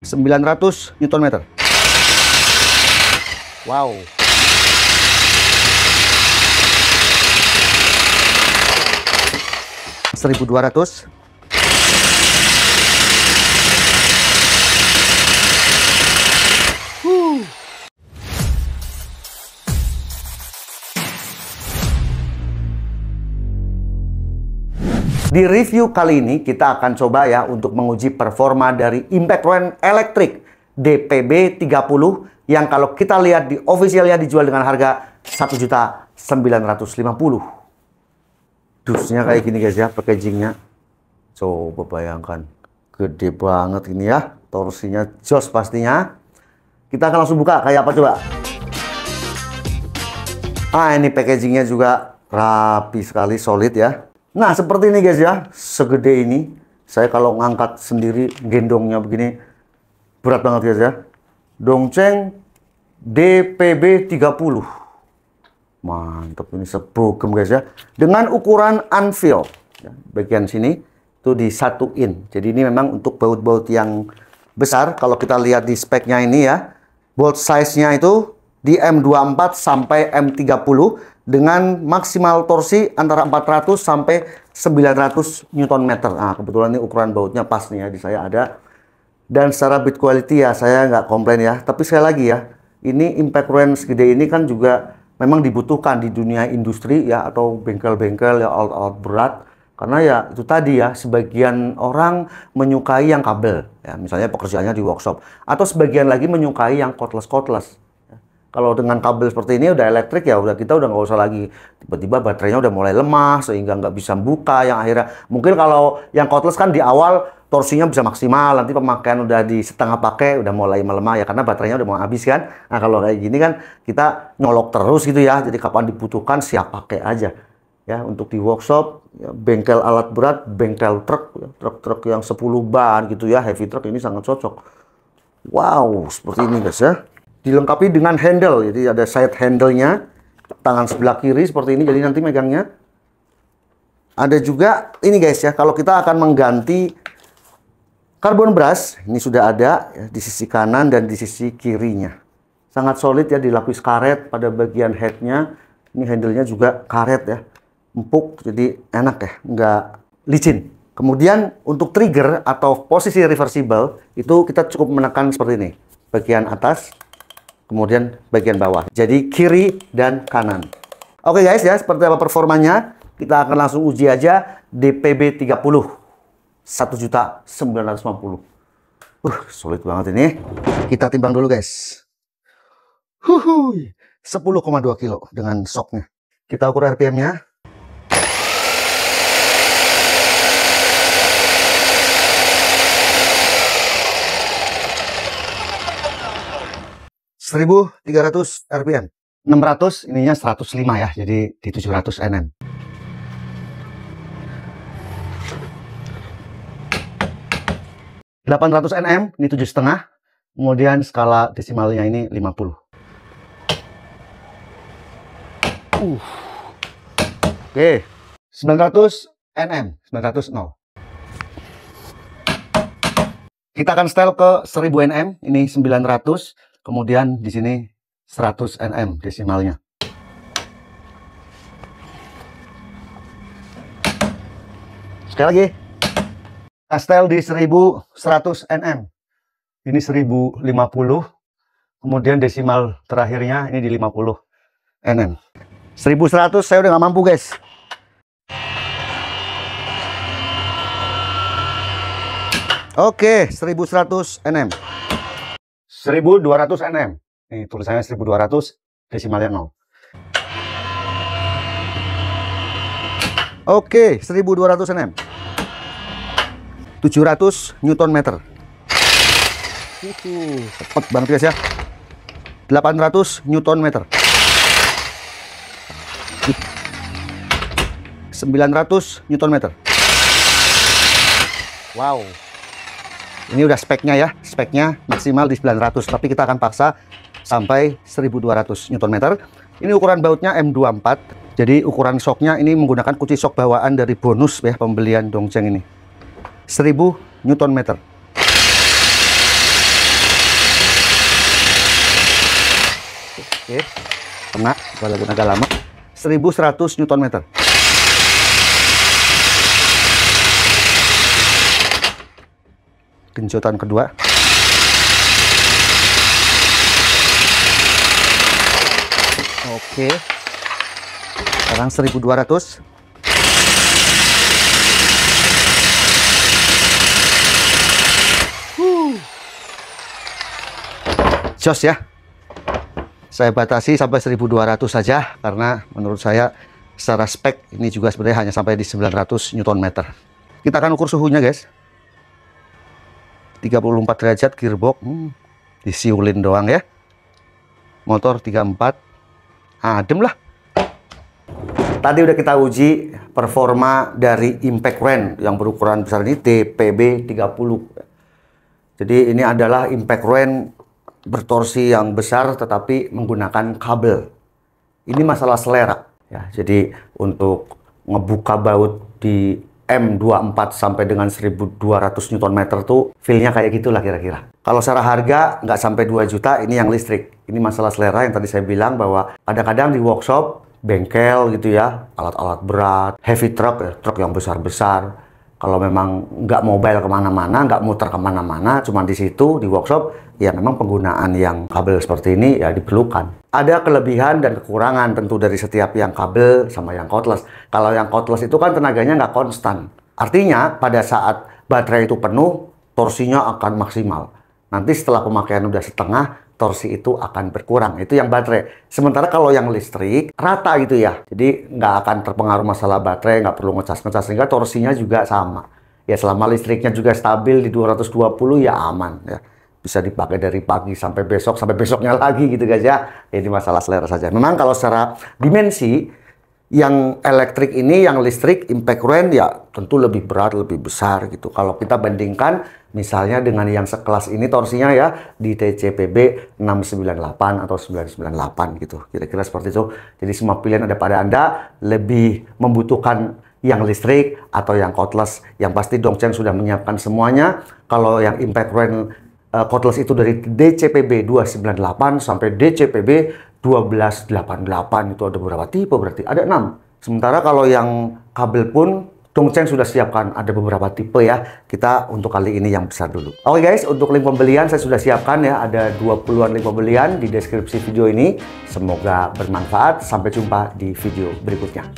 900 Newton meter. Wow. 1200. Di review kali ini kita akan coba ya untuk menguji performa dari Impact Run Electric DPB 30 yang kalau kita lihat di officialnya dijual dengan harga 1.950.000. Dusnya kayak gini guys ya, packagingnya. Coba bayangkan, gede banget ini ya, torsinya jos pastinya. Kita akan langsung buka kayak apa coba. Ini packagingnya juga rapi sekali, solid ya. Nah, seperti ini guys ya, segede ini. Saya kalau ngangkat sendiri, gendongnya begini, berat banget guys ya. Dongceng DPB 30. Mantap, ini sebogem guys ya. Dengan ukuran anvil. Bagian sini, itu disatuin. Jadi ini memang untuk baut-baut yang besar. Kalau kita lihat di speknya ini ya, bolt size-nya itu di M24 sampai M30. Dengan maksimal torsi antara 400 sampai 900 Nm. Nah, kebetulan ini ukuran bautnya pas nih ya, di saya ada. Dan secara build quality ya, saya nggak komplain ya. Tapi sekali lagi ya, ini Impact Run segede ini kan juga memang dibutuhkan di dunia industri ya, atau bengkel-bengkel ya, alat-alat berat. Karena ya, itu tadi ya, sebagian orang menyukai yang kabel. Ya, misalnya pekerjaannya di workshop. Atau sebagian lagi menyukai yang cordless-cordless. Kalau dengan kabel seperti ini udah elektrik ya, udah kita udah nggak usah lagi tiba-tiba baterainya udah mulai lemah sehingga nggak bisa buka, yang akhirnya mungkin kalau yang cordless kan di awal torsinya bisa maksimal, nanti pemakaian udah di setengah pakai udah mulai melemah ya karena baterainya udah mau habis kan. Nah, kalau kayak gini kan kita nyolok terus gitu ya, jadi kapan dibutuhkan siap pakai aja ya. Untuk di workshop ya, bengkel alat berat, bengkel truk ya, truk-truk yang 10 ban gitu ya, heavy truck ini sangat cocok. Wow, seperti ini guys ya. Dilengkapi dengan handle, jadi ada side handle-nya, tangan sebelah kiri seperti ini, jadi nanti megangnya. Ada juga ini guys ya, kalau kita akan mengganti carbon brush, ini sudah ada ya, di sisi kanan dan di sisi kirinya. Sangat solid ya, dilapis karet pada bagian head-nya. Ini handle-nya juga karet ya, empuk, jadi enak ya, nggak licin. Kemudian untuk trigger atau posisi reversible, itu kita cukup menekan seperti ini. Bagian atas, kemudian bagian bawah. Jadi kiri dan kanan. Oke guys ya, seperti apa performanya? Kita akan langsung uji aja DPB 30. 1.950.000. Sulit banget ini. Kita timbang dulu guys. 10,2 kilo dengan shocknya. Kita ukur RPM-nya. (1.300 RPM). 600 ininya 105 ya, jadi di 700 Nm. (800 Nm) ini 7,5. Kemudian skala desimalnya ini 50. Oke, 900 Nm, 900 0. Kita akan setel ke 1000 Nm, ini 900. Kemudian di sini 100 Nm desimalnya. Sekali lagi. Setel di 1100 Nm. Ini 1050. Kemudian desimal terakhirnya ini di 50 Nm. 1100 saya udah nggak mampu guys. Oke, 1100 Nm. 1200 Nm. Ini tulisannya 1200, desimalnya 0. Oke, 1200 Nm. 700 Newton meter. Cepet banget guys ya. 800 Newton meter. 900 Newton meter. Wow. Ini udah speknya ya, speknya maksimal di 900, tapi kita akan paksa sampai 1200 Nm. Ini ukuran bautnya M24, jadi ukuran shocknya ini menggunakan kunci shock bawaan dari bonus ya pembelian Dongceng ini. 1000 Nm. Oke, kena, walaupun agak lama. 1100 Newton meter. Genjotan kedua. Oke. Sekarang 1200. Jos ya. Saya batasi sampai 1200 saja karena menurut saya secara spek ini juga sebenarnya hanya sampai di 900 Newton meter. Kita akan ukur suhunya, guys. 34 derajat gearbox. Disiulin doang ya. Motor 34. Adem lah. Tadi udah kita uji performa dari impact wrench yang berukuran besar ini DPB 30. Jadi ini adalah impact wrench bertorsi yang besar tetapi menggunakan kabel. Ini masalah selera ya. Jadi untuk ngebuka baut di M24 sampai dengan 1200 Newton meter tuh feel-nya kayak gitulah kira-kira. Kalau secara harga nggak sampai 2 juta, ini yang listrik. Ini masalah selera yang tadi saya bilang bahwa kadang-kadang di workshop, bengkel gitu ya, alat-alat berat, heavy truck ya, truk yang besar-besar. Kalau memang nggak mobile kemana-mana, nggak muter kemana-mana, cuma di situ, di workshop, ya memang penggunaan yang kabel seperti ini ya diperlukan. Ada kelebihan dan kekurangan tentu dari setiap yang kabel sama yang cordless. Kalau yang cordless itu kan tenaganya nggak konstan. Artinya pada saat baterai itu penuh, torsinya akan maksimal. Nanti setelah pemakaian udah setengah, torsi itu akan berkurang. Itu yang baterai. Sementara kalau yang listrik, rata gitu ya. Jadi nggak akan terpengaruh masalah baterai, nggak perlu ngecas-ngecas. Sehingga torsinya juga sama. Ya selama listriknya juga stabil di 220 ya aman ya. Bisa dipakai dari pagi sampai besoknya lagi gitu guys ya. Ini masalah selera saja. Memang kalau secara dimensi, yang elektrik ini, yang listrik, impact wrench ya tentu lebih berat, lebih besar gitu. Kalau kita bandingkan misalnya dengan yang sekelas ini torsinya ya di DCPB 698 atau 998 gitu. Kira-kira seperti itu. Jadi semua pilihan ada pada Anda, lebih membutuhkan yang listrik atau yang cordless. Yang pasti Dongcheng sudah menyiapkan semuanya. Kalau yang impact wrench cordless itu dari DCPB 298 sampai DCPB 1288. Itu ada beberapa tipe, berarti ada 6. Sementara kalau yang kabel pun Dongcheng sudah siapkan ada beberapa tipe ya. Kita untuk kali ini yang besar dulu. Oke guys, untuk link pembelian saya sudah siapkan ya. Ada 20-an link pembelian di deskripsi video ini. Semoga bermanfaat. Sampai jumpa di video berikutnya.